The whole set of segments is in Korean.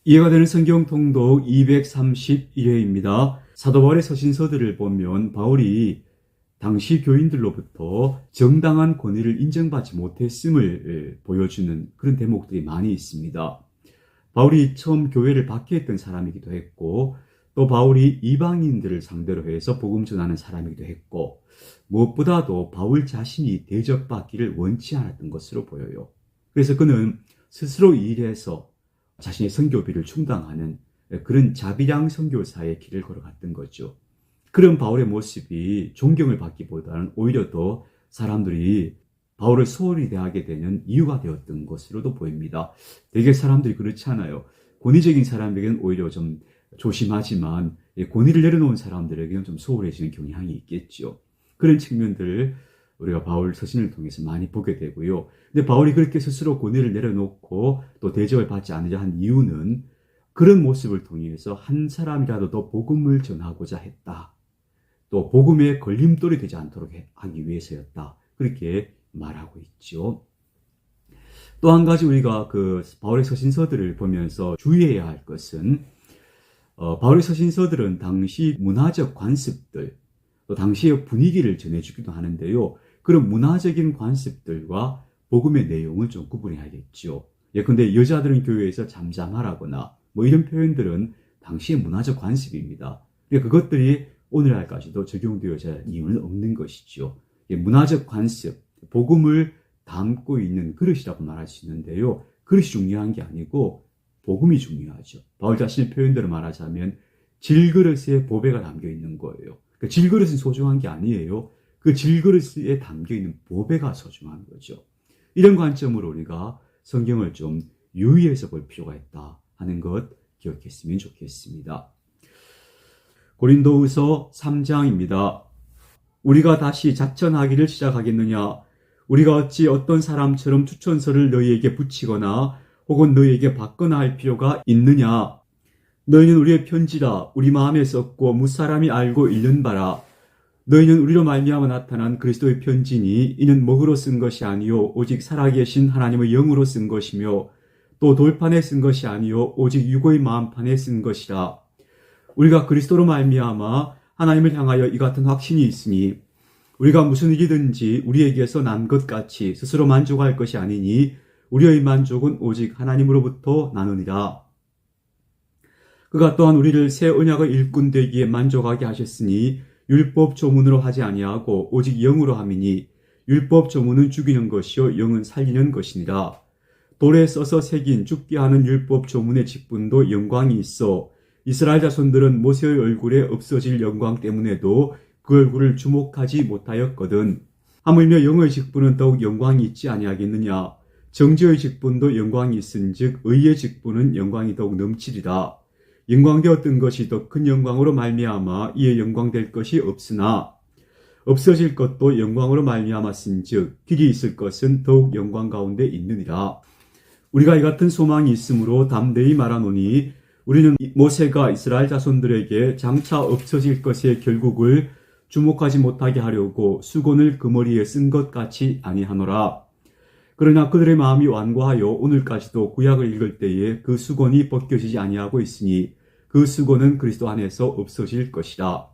이해가 되는 성경 통독 231회입니다. 사도 바울의 서신서들을 보면 바울이 당시 교인들로부터 정당한 권위를 인정받지 못했음을 보여주는 그런 대목들이 많이 있습니다. 바울이 처음 교회를 박해했던 사람이기도 했고, 또 바울이 이방인들을 상대로 해서 복음 전하는 사람이기도 했고, 무엇보다도 바울 자신이 대접받기를 원치 않았던 것으로 보여요. 그래서 그는 스스로 일해서 자신의 선교비를 충당하는 그런 자비량 선교사의 길을 걸어갔던 거죠. 그런 바울의 모습이 존경을 받기보다는 오히려 더 사람들이 바울을 소홀히 대하게 되는 이유가 되었던 것으로도 보입니다. 되게 사람들이 그렇지 않아요. 권위적인 사람에게는 오히려 좀 조심하지만 권위를 내려놓은 사람들에게는 좀 소홀해지는 경향이 있겠죠. 그런 측면들을 우리가 바울 서신을 통해서 많이 보게 되고요. 근데 바울이 그렇게 스스로 권위를 내려놓고 또 대접을 받지 않으려 한 이유는 그런 모습을 통해서 한 사람이라도 더 복음을 전하고자 했다. 또 복음에 걸림돌이 되지 않도록 하기 위해서였다. 그렇게 말하고 있죠. 또 한 가지 우리가 그 바울의 서신서들을 보면서 주의해야 할 것은 바울의 서신서들은 당시 문화적 관습들, 또 당시의 분위기를 전해주기도 하는데요. 그런 문화적인 관습들과 복음의 내용을 좀 구분해야겠죠. 예컨대 여자들은 교회에서 잠잠하라거나 뭐 이런 표현들은 당시의 문화적 관습입니다. 그것들이 오늘날까지도 적용되어야 할 이유는 없는 것이죠. 문화적 관습, 복음을 담고 있는 그릇이라고 말할 수 있는데요. 그릇이 중요한 게 아니고 복음이 중요하죠. 바울 자신의 표현대로 말하자면 질그릇에 보배가 담겨 있는 거예요. 그 질그릇은 소중한 게 아니에요. 그 질그릇에 담겨 있는 보배가 소중한 거죠. 이런 관점으로 우리가 성경을 좀 유의해서 볼 필요가 있다 하는 것 기억했으면 좋겠습니다. 고린도후서 3장입니다. 우리가 다시 자천하기를 시작하겠느냐? 우리가 어찌 어떤 사람처럼 추천서를 너희에게 붙이거나 혹은 너희에게 받거나 할 필요가 있느냐? 너희는 우리의 편지라 우리 마음에 썼고 무사람이 알고 읽는 바라. 너희는 우리로 말미암아 나타난 그리스도의 편지니 이는 먹으로 쓴 것이 아니요 오직 살아계신 하나님의 영으로 쓴 것이며 또 돌판에 쓴 것이 아니요 오직 유고의 마음판에 쓴 것이라. 우리가 그리스도로 말미암아 하나님을 향하여 이 같은 확신이 있으니 우리가 무슨 일이든지 우리에게서 난 것 같이 스스로 만족할 것이 아니니 우리의 만족은 오직 하나님으로부터 나느니라. 그가 또한 우리를 새 언약의 일꾼 되기에 만족하게 하셨으니 율법 조문으로 하지 아니하고 오직 영으로 함이니 율법 조문은 죽이는 것이요 영은 살리는 것이니라. 돌에 써서 새긴 죽게 하는 율법 조문의 직분도 영광이 있어 이스라엘 자손들은 모세의 얼굴에 없어질 영광 때문에도 그 얼굴을 주목하지 못하였거든. 하물며 영의 직분은 더욱 영광이 있지 아니하겠느냐. 정죄의 직분도 영광이 있은즉 의의 직분은 영광이 더욱 넘치리라. 영광되었던 것이 더 큰 영광으로 말미암아 이에 영광될 것이 없으나 없어질 것도 영광으로 말미암았은즉 길이 있을 것은 더욱 영광 가운데 있느니라. 우리가 이 같은 소망이 있으므로 담대히 말하노니 우리는 모세가 이스라엘 자손들에게 장차 없어질 것의 결국을 주목하지 못하게 하려고 수건을 그 머리에 쓴 것 같이 아니하노라. 그러나 그들의 마음이 완고하여 오늘까지도 구약을 읽을 때에 그 수건이 벗겨지지 아니하고 있으니 그 수건은 그리스도 안에서 없어질 것이라.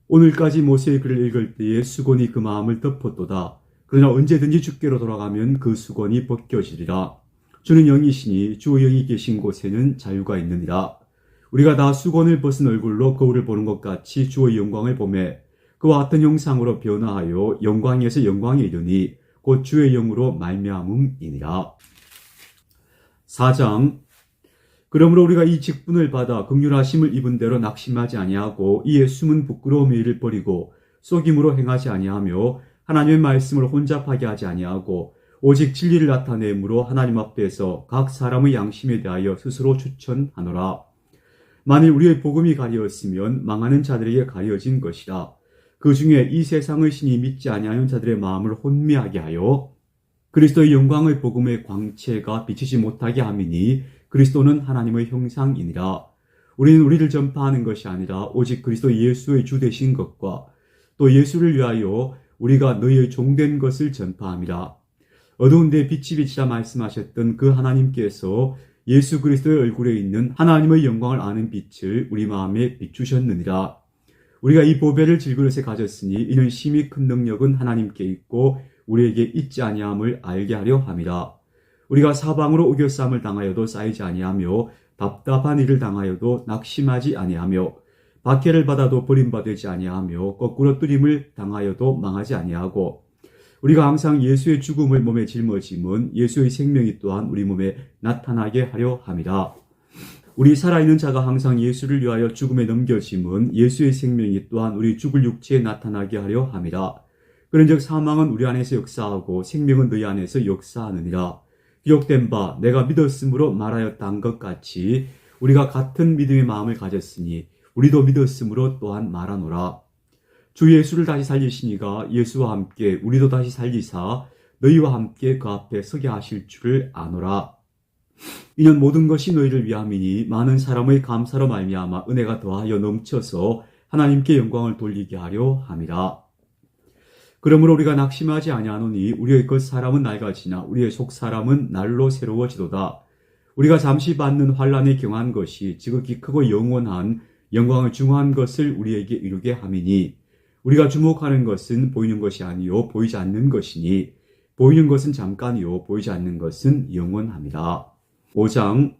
오늘까지 모세의 글을 읽을 때에 수건이 그 마음을 덮었도다. 그러나 언제든지 주께로 돌아가면 그 수건이 벗겨지리라. 주는 영이시니 주 영이 계신 곳에는 자유가 있느니라. 우리가 다 수건을 벗은 얼굴로 거울을 보는 것 같이 주의 영광을 보매 그와 같은 형상으로 변화하여 영광에서 영광에 이르니 곧 주의 영으로 말미암음이니라. 4장. 그러므로 우리가 이 직분을 받아 긍휼하심을 입은 대로 낙심하지 아니하고 이에 숨은 부끄러움의 일을 버리고 속임으로 행하지 아니하며 하나님의 말씀을 혼잡하게 하지 아니하고 오직 진리를 나타내므로 하나님 앞에서 각 사람의 양심에 대하여 스스로 추천하노라. 만일 우리의 복음이 가려졌으면 망하는 자들에게 가려진 것이라. 그 중에 이 세상의 신이 믿지 아니하는 자들의 마음을 혼미하게 하여 그리스도의 영광의 복음의 광채가 비치지 못하게 함이니 그리스도는 하나님의 형상이니라. 우리는 우리를 전파하는 것이 아니라 오직 그리스도 예수의 주 되신 것과 또 예수를 위하여 우리가 너희의 종된 것을 전파함이라. 어두운 데 빛이 비치라 말씀하셨던 그 하나님께서 예수 그리스도의 얼굴에 있는 하나님의 영광을 아는 빛을 우리 마음에 비추셨느니라. 우리가 이 보배를 질그릇에 가졌으니 이는 심히 큰 능력은 하나님께 있고 우리에게 있지 아니함을 알게 하려 함이라. 우리가 사방으로 우겨싸움을 당하여도 쌓이지 아니하며 답답한 일을 당하여도 낙심하지 아니하며 박해를 받아도 버림받지 아니하며 거꾸로 뜨림을 당하여도 망하지 아니하고 우리가 항상 예수의 죽음을 몸에 짊어짐은 예수의 생명이 또한 우리 몸에 나타나게 하려 함이라. 우리 살아있는 자가 항상 예수를 위하여 죽음에 넘겨짐은 예수의 생명이 또한 우리 죽을 육체에 나타나게 하려 함이라. 그런즉 사망은 우리 안에서 역사하고 생명은 너희 안에서 역사하느니라. 기록된 바 내가 믿었으므로 말하였다 한 것 같이 우리가 같은 믿음의 마음을 가졌으니 우리도 믿었으므로 또한 말하노라. 주 예수를 다시 살리시니가 예수와 함께 우리도 다시 살리사 너희와 함께 그 앞에 서게 하실 줄을 아노라. 이는 모든 것이 너희를 위함이니 많은 사람의 감사로 말미암아 은혜가 더하여 넘쳐서 하나님께 영광을 돌리게 하려 함이라. 그러므로 우리가 낙심하지 아니하노니 우리의 겉 사람은 낡아지나 우리의 속 사람은 날로 새로워지도다. 우리가 잠시 받는 환난에 경한 것이 지극히 크고 영원한 영광을 중한 것을 우리에게 이루게 함이니 우리가 주목하는 것은 보이는 것이 아니요 보이지 않는 것이니 보이는 것은 잠깐이요 보이지 않는 것은 영원함이라. 5장.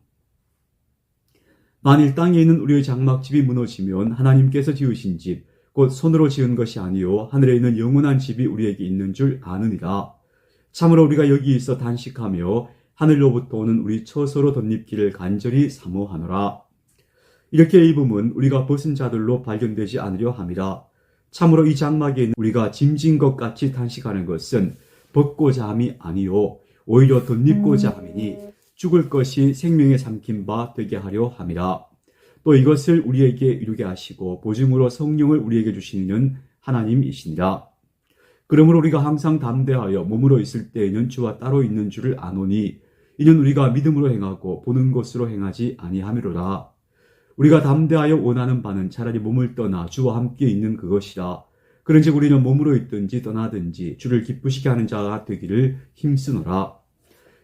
만일 땅에 있는 우리의 장막집이 무너지면 하나님께서 지으신 집 곧 손으로 지은 것이 아니요 하늘에 있는 영원한 집이 우리에게 있는 줄 아느니라. 참으로 우리가 여기 있어 단식하며 하늘로부터 오는 우리 처소로 덧입기를 간절히 사모하노라. 이렇게 입음은 우리가 벗은 자들로 발견되지 않으려 함이라. 참으로 이 장막에 있는 우리가 짐진 것 같이 단식하는 것은 벗고자 함이 아니요 오히려 덧입고자 함이니 죽을 것이 생명에 삼킨 바 되게 하려 함이라. 또 이것을 우리에게 이루게 하시고 보증으로 성령을 우리에게 주시는 하나님이시니라. 그러므로 우리가 항상 담대하여 몸으로 있을 때에는 주와 따로 있는 줄을 아노니 이는 우리가 믿음으로 행하고 보는 것으로 행하지 아니함이로라. 우리가 담대하여 원하는 바는 차라리 몸을 떠나 주와 함께 있는 그것이라. 그런즉 우리는 몸으로 있든지 떠나든지 주를 기쁘시게 하는 자가 되기를 힘쓰노라.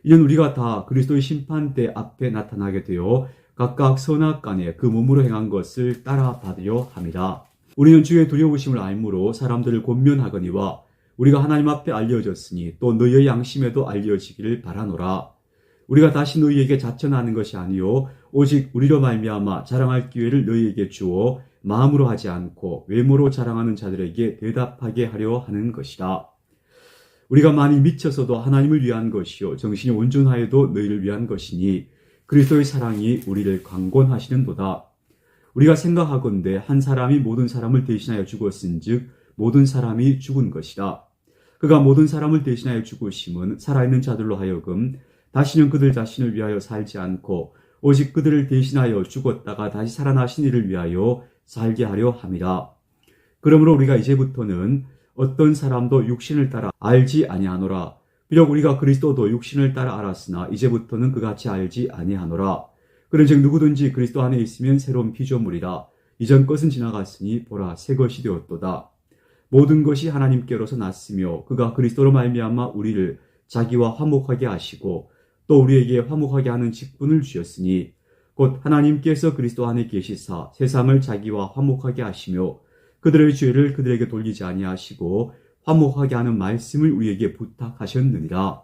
이는 우리가 다 그리스도의 심판대 앞에 나타나게 되어 각각 선악간에 그 몸으로 행한 것을 따라 받으려 함이라. 우리는 주의 두려우심을 알므로 사람들을 권면하거니와 우리가 하나님 앞에 알려졌으니 또 너희의 양심에도 알려지기를 바라노라. 우리가 다시 너희에게 자천하는 것이 아니요 오직 우리로 말미암아 자랑할 기회를 너희에게 주어 마음으로 하지 않고 외모로 자랑하는 자들에게 대답하게 하려 하는 것이라. 우리가 많이 미쳐서도 하나님을 위한 것이요 정신이 온전하여도 너희를 위한 것이니 그리스도의 사랑이 우리를 강권하시는도다. 우리가 생각하건대 한 사람이 모든 사람을 대신하여 죽었은즉 모든 사람이 죽은 것이라. 그가 모든 사람을 대신하여 죽으심은 살아있는 자들로 하여금 다시는 그들 자신을 위하여 살지 않고 오직 그들을 대신하여 죽었다가 다시 살아나신 이를 위하여 살게 하려 함이라. 그러므로 우리가 이제부터는 어떤 사람도 육신을 따라 알지 아니하노라. 비록 우리가 그리스도도 육신을 따라 알았으나 이제부터는 그같이 알지 아니하노라. 그런즉 누구든지 그리스도 안에 있으면 새로운 피조물이라. 이전 것은 지나갔으니 보라 새 것이 되었도다. 모든 것이 하나님께로서 났으며 그가 그리스도로 말미암아 우리를 자기와 화목하게 하시고 또 우리에게 화목하게 하는 직분을 주셨으니 곧 하나님께서 그리스도 안에 계시사 세상을 자기와 화목하게 하시며 그들의 죄를 그들에게 돌리지 아니하시고 화목하게 하는 말씀을 우리에게 부탁하셨느니라.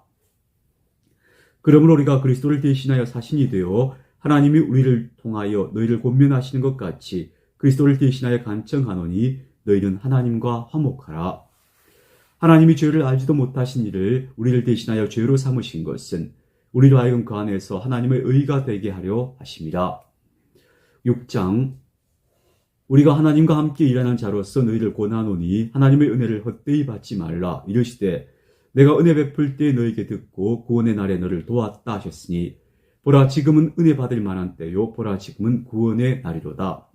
그러므로 우리가 그리스도를 대신하여 사신이 되어 하나님이 우리를 통하여 너희를 권면하시는 것 같이 그리스도를 대신하여 간청하노니 너희는 하나님과 화목하라. 하나님이 죄를 알지도 못하신 이를 우리를 대신하여 죄로 삼으신 것은 우리로 하여금 그 안에서 하나님의 의가 되게 하려 하심이라. 6장. 우리가 하나님과 함께 일하는 자로서 너희를 권하노니 하나님의 은혜를 헛되이 받지 말라. 이르시되 내가 은혜 베풀 때 너에게 듣고 구원의 날에 너를 도왔다 하셨으니 보라 지금은 은혜 받을 만한 때요 보라 지금은 구원의 날이로다.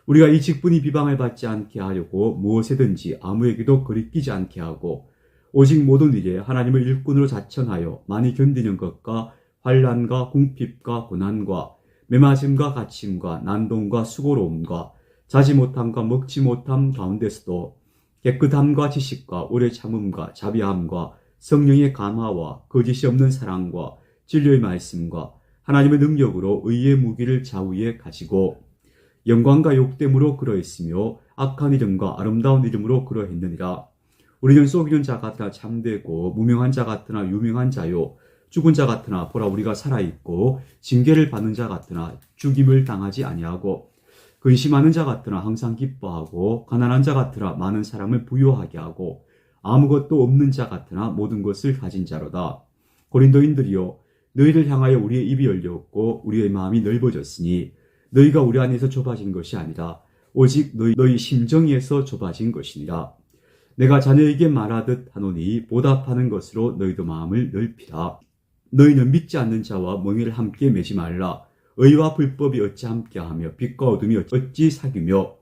우리가 이 직분이 비방을 받지 않게 하려고 무엇에든지 아무에게도 거리끼지 않게 하고 오직 모든 일에 하나님을 일꾼으로 자천하여 많이 견디는 것과 환난과 궁핍과 고난과 매맞음과 갇힘과 난동과 수고로움과 자지 못함과 먹지 못함 가운데서도 깨끗함과 지식과 오래 참음과 자비함과 성령의 감화와 거짓이 없는 사랑과 진리의 말씀과 하나님의 능력으로 의의 무기를 좌우에 가지고 영광과 욕됨으로 그러했으며 악한 이름과 아름다운 이름으로 그러했느니라. 우리는 속이는 자 같으나 참되고 무명한 자 같으나 유명한 자요 죽은 자 같으나 보라 우리가 살아있고 징계를 받는 자 같으나 죽임을 당하지 아니하고 근심하는 자 같으나 항상 기뻐하고 가난한 자 같으나 많은 사람을 부유하게 하고 아무것도 없는 자 같으나 모든 것을 가진 자로다. 고린도인들이여 너희를 향하여 우리의 입이 열렸고 우리의 마음이 넓어졌으니 너희가 우리 안에서 좁아진 것이 아니라 오직 너희 심정에서 좁아진 것이니라. 내가 자녀에게 말하듯 하노니 보답하는 것으로 너희도 마음을 넓히라. 너희는 믿지 않는 자와 멍에를 함께 매지 말라. 의와 불법이 어찌 함께하며 빛과 어둠이 어찌 사귀며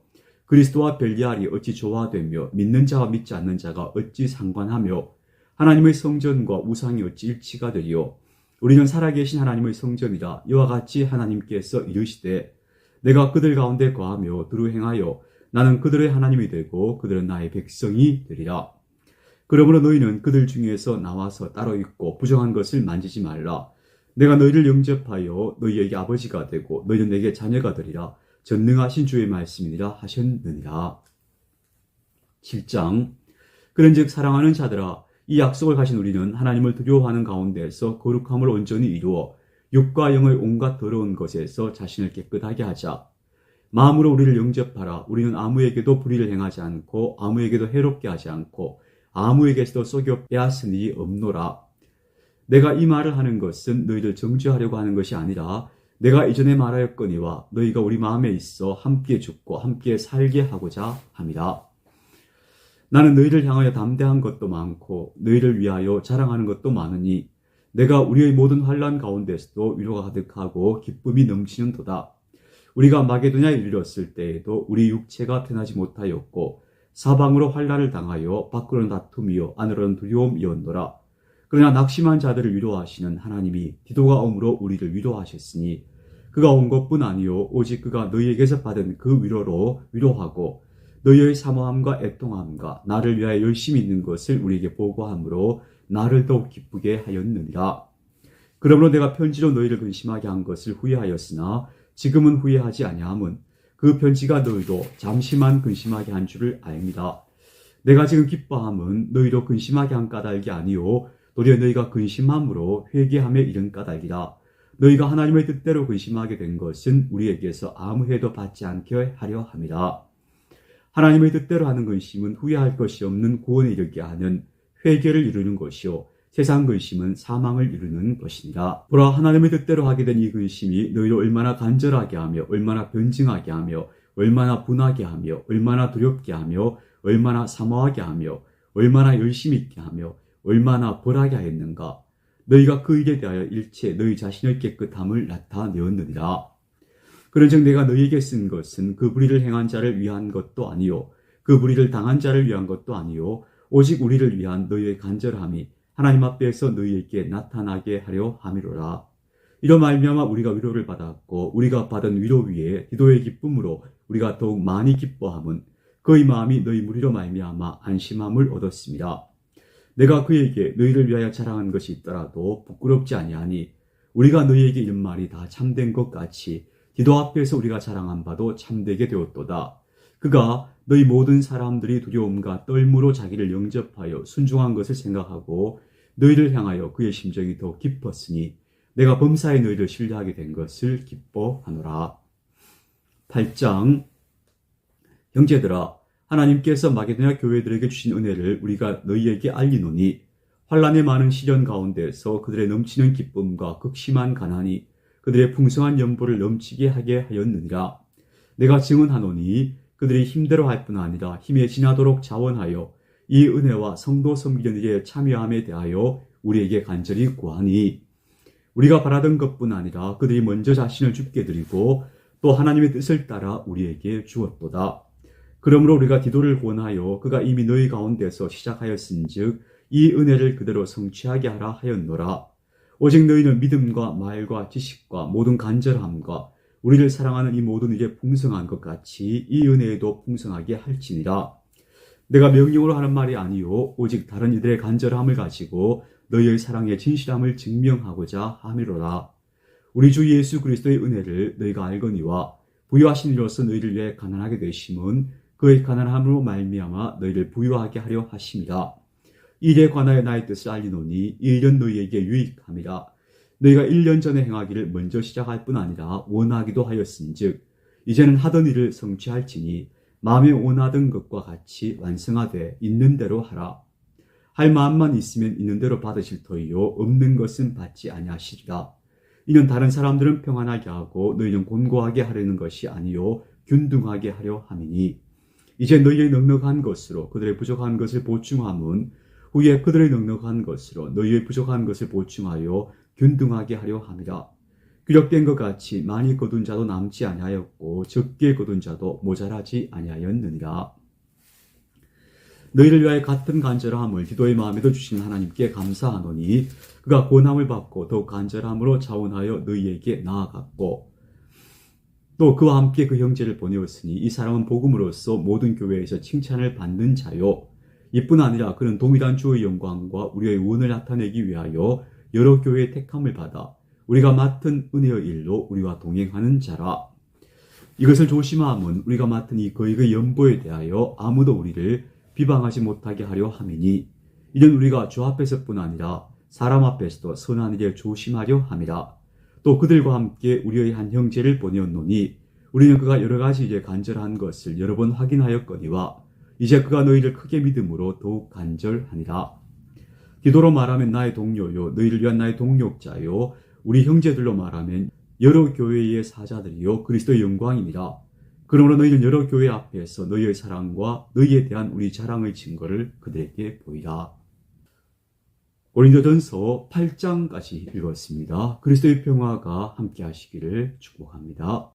그리스도와 별리알이 어찌 조화되며 믿는 자와 믿지 않는 자가 어찌 상관하며 하나님의 성전과 우상이 어찌 일치가 되리요. 우리는 살아계신 하나님의 성전이라. 이와 같이 하나님께서 이르시되 내가 그들 가운데 거하며 두루 행하여 나는 그들의 하나님이 되고 그들은 나의 백성이 되리라. 그러므로 너희는 그들 중에서 나와서 따로 있고 부정한 것을 만지지 말라. 내가 너희를 영접하여 너희에게 아버지가 되고 너희는 내게 자녀가 되리라. 전능하신 주의 말씀이니라 하셨느니라. 7장. 그런즉 사랑하는 자들아 이 약속을 가진 우리는 하나님을 두려워하는 가운데서 거룩함을 온전히 이루어 육과 영의 온갖 더러운 것에서 자신을 깨끗하게 하자. 마음으로 우리를 영접하라. 우리는 아무에게도 불의를 행하지 않고 아무에게도 해롭게 하지 않고 아무에게서도 속여 빼앗은 일이 없노라. 내가 이 말을 하는 것은 너희를 정죄하려고 하는 것이 아니라 내가 이전에 말하였거니와 너희가 우리 마음에 있어 함께 죽고 함께 살게 하고자 함이라. 나는 너희를 향하여 담대한 것도 많고 너희를 위하여 자랑하는 것도 많으니 내가 우리의 모든 환난 가운데서도 위로가 가득하고 기쁨이 넘치는도다. 우리가 마게도냐에 이르렀을 때에도 우리 육체가 편하지 못하였고 사방으로 환난을 당하여 밖으로는 다툼이요 안으로는 두려움이었노라. 그러나 낙심한 자들을 위로하시는 하나님이 디도가 옴으로 우리를 위로하셨으니 그가 온 것뿐 아니요 오직 그가 너희에게서 받은 그 위로로 위로하고 너희의 사모함과 애통함과 나를 위하여 열심히 있는 것을 우리에게 보고함으로 나를 더욱 기쁘게 하였느니라. 그러므로 내가 편지로 너희를 근심하게 한 것을 후회하였으나 지금은 후회하지 아니함은 그 편지가 너희도 잠시만 근심하게 한 줄을 압니다. 내가 지금 기뻐함은 너희로 근심하게 한 까닭이 아니요 도리어 너희가 근심함으로 회개함에 이른 까닭이라. 너희가 하나님의 뜻대로 근심하게 된 것은 우리에게서 아무 해도 받지 않게 하려 함이라. 하나님의 뜻대로 하는 근심은 후회할 것이 없는 구원에 이르게 하는 회개를 이루는 것이요 세상 근심은 사망을 이루는 것이니라. 보라 하나님의 뜻대로 하게 된 이 근심이 너희를 얼마나 간절하게 하며 얼마나 변증하게 하며 얼마나 분하게 하며 얼마나 두렵게 하며 얼마나 사모하게 하며 얼마나 열심히 있게 하며 얼마나 벌하게 하였는가. 너희가 그 일에 대하여 일체 너희 자신의 깨끗함을 나타내었느니라. 그런즉 내가 너희에게 쓴 것은 그 불의를 행한 자를 위한 것도 아니요 그 불의를 당한 자를 위한 것도 아니요 오직 우리를 위한 너희의 간절함이 하나님 앞에서 너희에게 나타나게 하려 함이로라. 이로 말미암아 우리가 위로를 받았고 우리가 받은 위로 위에 디도의 기쁨으로 우리가 더욱 많이 기뻐함은 그의 마음이 너희 무리로 말미암아 안심함을 얻었습니다. 내가 그에게 너희를 위하여 자랑한 것이 있더라도 부끄럽지 아니하니 우리가 너희에게 이른 말이 다 참된 것 같이 디도 앞에서 우리가 자랑한 바도 참되게 되었도다. 그가 너희 모든 사람들이 두려움과 떨므로 자기를 영접하여 순종한 것을 생각하고 너희를 향하여 그의 심정이 더 깊었으니 내가 범사에 너희를 신뢰하게 된 것을 기뻐하노라. 8장. 형제들아 하나님께서 마게도냐 교회들에게 주신 은혜를 우리가 너희에게 알리노니 환난의 많은 시련 가운데서 그들의 넘치는 기쁨과 극심한 가난이 그들의 풍성한 연보를 넘치게 하게 하였느니라. 내가 증언하노니 그들이 힘대로 할 뿐 아니라 힘에 지나도록 자원하여 이 은혜와 성도 섬기는 일에 참여함에 대하여 우리에게 간절히 구하니 우리가 바라던 것뿐 아니라 그들이 먼저 자신을 주께 드리고 또 하나님의 뜻을 따라 우리에게 주었도다. 그러므로 우리가 디도를 권하여 그가 이미 너희 가운데서 시작하였은즉 이 은혜를 그대로 성취하게 하라 하였노라. 오직 너희는 믿음과 말과 지식과 모든 간절함과 우리를 사랑하는 이 모든 일에 풍성한 것 같이 이 은혜에도 풍성하게 할지니라. 내가 명령으로 하는 말이 아니요 오직 다른 이들의 간절함을 가지고 너희의 사랑의 진실함을 증명하고자 함이로라. 우리 주 예수 그리스도의 은혜를 너희가 알거니와 부유하신 이로서 너희를 위해 가난하게 되심은 그의 가난함으로 말미암아 너희를 부유하게 하려 하심이라. 이 일에 관하여 나의 뜻을 알리노니 이 일은 너희에게 유익함이라. 너희가 1년 전에 행하기를 먼저 시작할 뿐 아니라 원하기도 하였은즉 이제는 하던 일을 성취할지니 마음에 원하던 것과 같이 완성하되 있는 대로 하라. 할 마음만 있으면 있는 대로 받으실 터이요 없는 것은 받지 아니하시리라. 이는 다른 사람들은 평안하게 하고 너희는 곤고하게 하려는 것이 아니요 균등하게 하려 함이니 이제 너희의 넉넉한 것으로 그들의 부족한 것을 보충함은 후에 그들의 넉넉한 것으로 너희의 부족한 것을 보충하여 균등하게 하려 함이라. 기록된 것 같이 많이 거둔 자도 남지 아니하였고 적게 거둔 자도 모자라지 아니하였느니라. 너희를 위하여 같은 간절함을 기도의 마음에도 주신 하나님께 감사하노니 그가 권함을 받고 더욱 간절함으로 자원하여 너희에게 나아갔고 또 그와 함께 그 형제를 보내었으니 이 사람은 복음으로써 모든 교회에서 칭찬을 받는 자요 이뿐 아니라 그는 동일한 주의 영광과 우리의 의원을 나타내기 위하여 여러 교회의 택함을 받아 우리가 맡은 은혜의 일로 우리와 동행하는 자라. 이것을 조심함은 우리가 맡은 이 거액의 연보에 대하여 아무도 우리를 비방하지 못하게 하려 함이니 이는 우리가 주 앞에서뿐 아니라 사람 앞에서도 선한 일에 조심하려 함이라. 또 그들과 함께 우리의 한 형제를 보내었노니 우리는 그가 여러 가지 일에 간절한 것을 여러 번 확인하였거니와 이제 그가 너희를 크게 믿음으로 더욱 간절하니라. 기도로 말하면 나의 동료요 너희를 위한 나의 동력자요 우리 형제들로 말하면 여러 교회의 사자들이요 그리스도의 영광이니라. 그러므로 너희는 여러 교회 앞에서 너희의 사랑과 너희에 대한 우리 자랑의 증거를 그들에게 보이라. 고린도전서 8장까지 읽었습니다. 그리스도의 평화가 함께 하시기를 축복합니다.